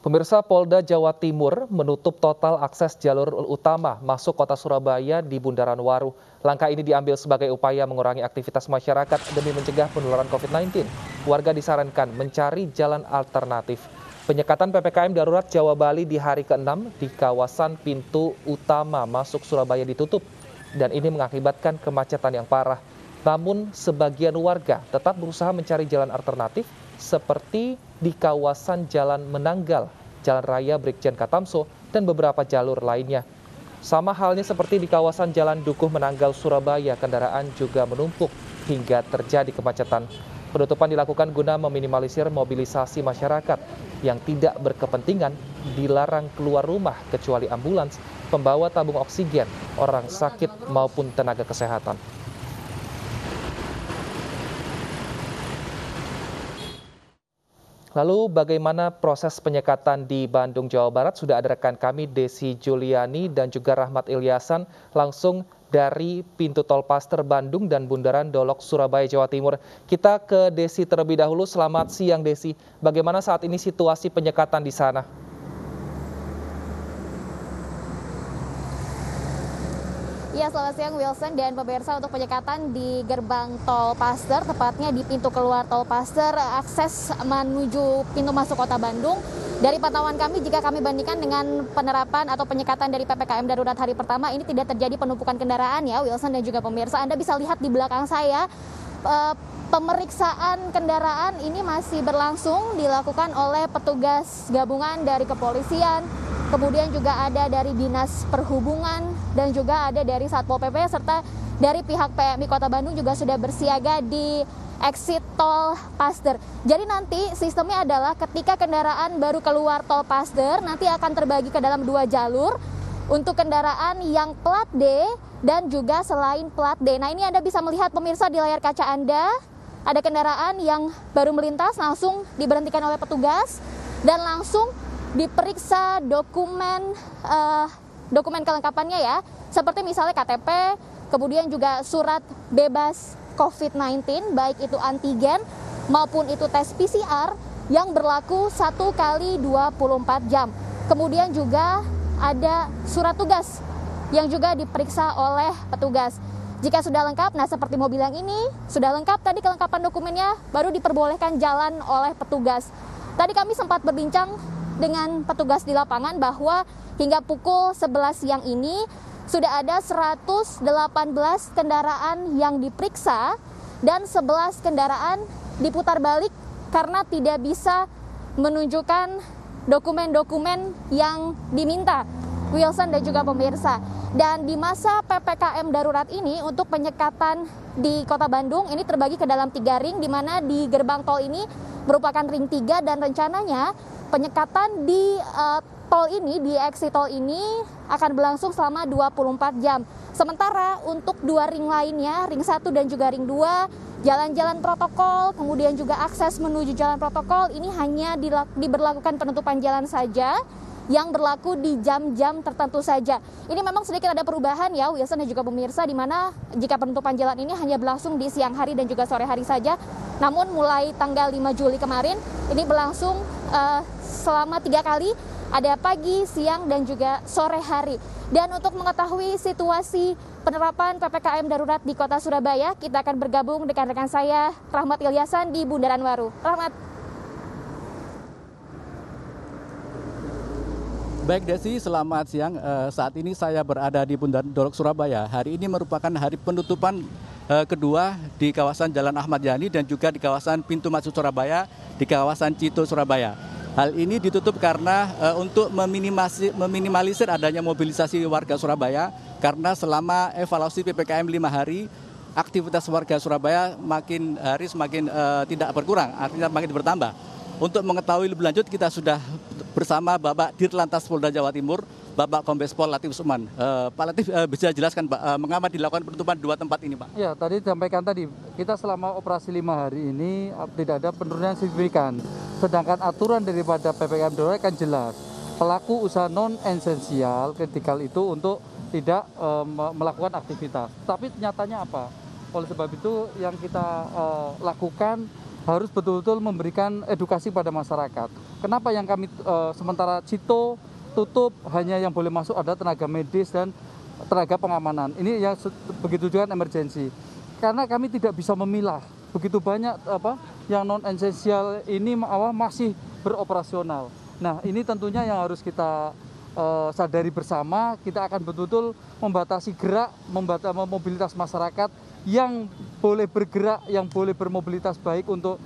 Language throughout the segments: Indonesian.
Pemirsa, Polda Jawa Timur menutup total akses jalur utama masuk kota Surabaya di Bundaran Waru. Langkah ini diambil sebagai upaya mengurangi aktivitas masyarakat demi mencegah penularan COVID-19. Warga disarankan mencari jalan alternatif. Penyekatan PPKM darurat Jawa Bali di hari ke-6 di kawasan pintu utama masuk Surabaya ditutup. Dan ini mengakibatkan kemacetan yang parah. Namun sebagian warga tetap berusaha mencari jalan alternatif seperti di kawasan Jalan Menanggal, Jalan Raya Brigjen Katamso, dan beberapa jalur lainnya. Sama halnya seperti di kawasan Jalan Dukuh Menanggal, Surabaya, kendaraan juga menumpuk hingga terjadi kemacetan. Penutupan dilakukan guna meminimalisir mobilisasi masyarakat yang tidak berkepentingan dilarang keluar rumah kecuali ambulans, pembawa tabung oksigen, orang sakit maupun tenaga kesehatan. Lalu bagaimana proses penyekatan di Bandung, Jawa Barat? Sudah ada rekan kami Desi Juliani dan juga Rahmat Ilyasan langsung dari pintu tol Paster Bandung dan Bundaran Dolok Surabaya, Jawa Timur. Kita ke Desi terlebih dahulu. Selamat siang Desi. Bagaimana saat ini situasi penyekatan di sana? Ya, selamat siang Wilson dan pemirsa. Untuk penyekatan di gerbang tol Paster, tepatnya di pintu keluar tol Paster, akses menuju pintu masuk kota Bandung. Dari pantauan kami, jika kami bandingkan dengan penerapan atau penyekatan dari PPKM darurat hari pertama, ini tidak terjadi penumpukan kendaraan ya Wilson dan juga pemirsa. Anda bisa lihat di belakang saya, pemeriksaan kendaraan ini masih berlangsung dilakukan oleh petugas gabungan dari kepolisian, kemudian juga ada dari Dinas Perhubungan dan juga ada dari Satpol PP serta dari pihak PMI Kota Bandung juga sudah bersiaga di exit tol Paster. Jadi nanti sistemnya adalah ketika kendaraan baru keluar tol Paster nanti akan terbagi ke dalam 2 jalur untuk kendaraan yang plat D dan juga selain plat D. Nah, ini Anda bisa melihat pemirsa di layar kaca Anda, ada kendaraan yang baru melintas langsung diberhentikan oleh petugas dan langsung diperiksa dokumen kelengkapannya ya, seperti misalnya KTP, kemudian juga surat bebas COVID-19, baik itu antigen maupun itu tes PCR yang berlaku 1 kali 24 jam. Kemudian juga ada surat tugas yang juga diperiksa oleh petugas. Jika sudah lengkap, nah seperti mobil yang ini, sudah lengkap tadi kelengkapan dokumennya, baru diperbolehkan jalan oleh petugas. Tadi kami sempat berbincang dengan petugas di lapangan bahwa hingga pukul 11 siang ini sudah ada 118 kendaraan yang diperiksa dan 11 kendaraan diputar balik karena tidak bisa menunjukkan dokumen-dokumen yang diminta, Wilson dan juga pemirsa. Dan di masa PPKM darurat ini untuk penyekatan di Kota Bandung ini terbagi ke dalam 3 ring, di mana di gerbang tol ini merupakan ring 3 dan rencananya penyekatan di tol ini, di exit tol ini akan berlangsung selama 24 jam. Sementara untuk 2 ring lainnya, ring 1 dan juga ring 2, jalan-jalan protokol, kemudian juga akses menuju jalan protokol ini hanya diberlakukan penutupan jalan saja yang berlaku di jam-jam tertentu saja. Ini memang sedikit ada perubahan ya Wilson dan juga pemirsa, di mana jika penutupan jalan ini hanya berlangsung di siang hari dan juga sore hari saja. Namun mulai tanggal 5 Juli kemarin ini berlangsung selama 3 kali, ada pagi, siang, dan juga sore hari. Dan untuk mengetahui situasi penerapan PPKM darurat di Kota Surabaya, kita akan bergabung dengan rekan saya Rahmat Ilyasan di Bundaran Waru. Rahmat. Baik Desi, selamat siang. Saat ini saya berada di Bundaran Dolok Surabaya. Hari ini merupakan hari penutupan kedua di kawasan Jalan Ahmad Yani dan juga di kawasan pintu masuk Surabaya di kawasan Cito Surabaya. Hal ini ditutup karena untuk meminimalisir adanya mobilisasi warga Surabaya, karena selama evaluasi PPKM 5 hari, aktivitas warga Surabaya makin hari semakin tidak berkurang, artinya makin bertambah. Untuk mengetahui lebih lanjut, kita sudah bersama Bapak Dirlantas Polda Jawa Timur, Bapak Kombes Pol Latif Usman. Pak Latif, bisa jelaskan Pak, mengapa dilakukan penutupan 2 tempat ini Pak? Ya, tadi disampaikan kita selama operasi 5 hari ini tidak ada penurunan signifikan. Sedangkan aturan daripada PPKM darurat kan jelas. Pelaku usaha non-esensial kritikal itu untuk tidak melakukan aktivitas. Tapi nyatanya apa? Oleh sebab itu yang kita lakukan harus betul-betul memberikan edukasi pada masyarakat. Kenapa yang kami sementara Cito tutup, hanya yang boleh masuk ada tenaga medis dan tenaga pengamanan. Ini yang begitu juga emergensi. Karena kami tidak bisa memilah begitu banyak yang non esensial ini masih beroperasional. Nah, ini tentunya yang harus kita sadari bersama. Kita akan betul-betul membatasi gerak, membatasi mobilitas masyarakat yang boleh bergerak, yang boleh bermobilitas baik untuk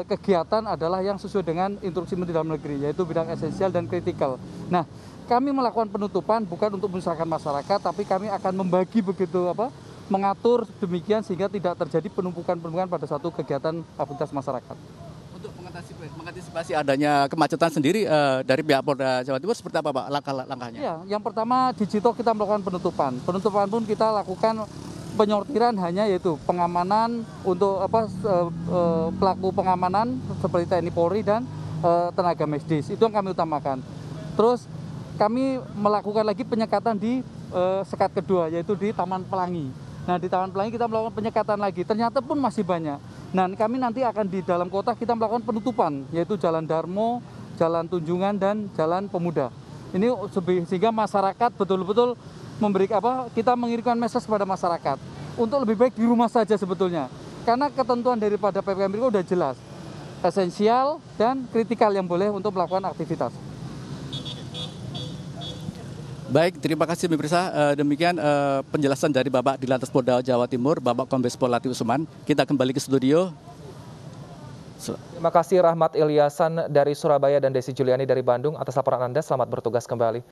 kegiatan adalah yang sesuai dengan instruksi Menteri Dalam Negeri, yaitu bidang esensial dan kritikal. Nah, kami melakukan penutupan bukan untuk menyusahkan masyarakat, tapi kami akan membagi begitu mengatur demikian sehingga tidak terjadi penumpukan-penumpukan pada suatu kegiatan aktivitas masyarakat. Untuk mengantisipasi adanya kemacetan sendiri dari pihak Polda Jawa Timur seperti apa Pak langkah-langkahnya? Ya, yang pertama di Cito kita melakukan penutupan. Penutupan pun kita lakukan penyortiran hanya yaitu pengamanan untuk pelaku pengamanan seperti TNI Polri dan tenaga medis. Itu yang kami utamakan. Terus kami melakukan lagi penyekatan di sekat kedua yaitu di Taman Pelangi. Nah, di Taman Pelangi kita melakukan penyekatan lagi. Ternyata pun masih banyak. Nah, kami nanti akan di dalam kota kita melakukan penutupan yaitu Jalan Darmo, Jalan Tunjungan dan Jalan Pemuda. Ini sehingga masyarakat betul-betul kita mengirimkan message kepada masyarakat untuk lebih baik di rumah saja sebetulnya. Karena ketentuan daripada PPKM Mikro sudah jelas. Esensial dan kritikal yang boleh untuk melakukan aktivitas. Baik, terima kasih pemirsa. Demikian penjelasan dari Bapak di Lantas Polda Jawa Timur, Bapak Kombes Pol Latif Usman. Kita kembali ke studio. Terima kasih Rahmat Ilyasan dari Surabaya dan Desi Juliani dari Bandung atas laporan Anda. Selamat bertugas kembali.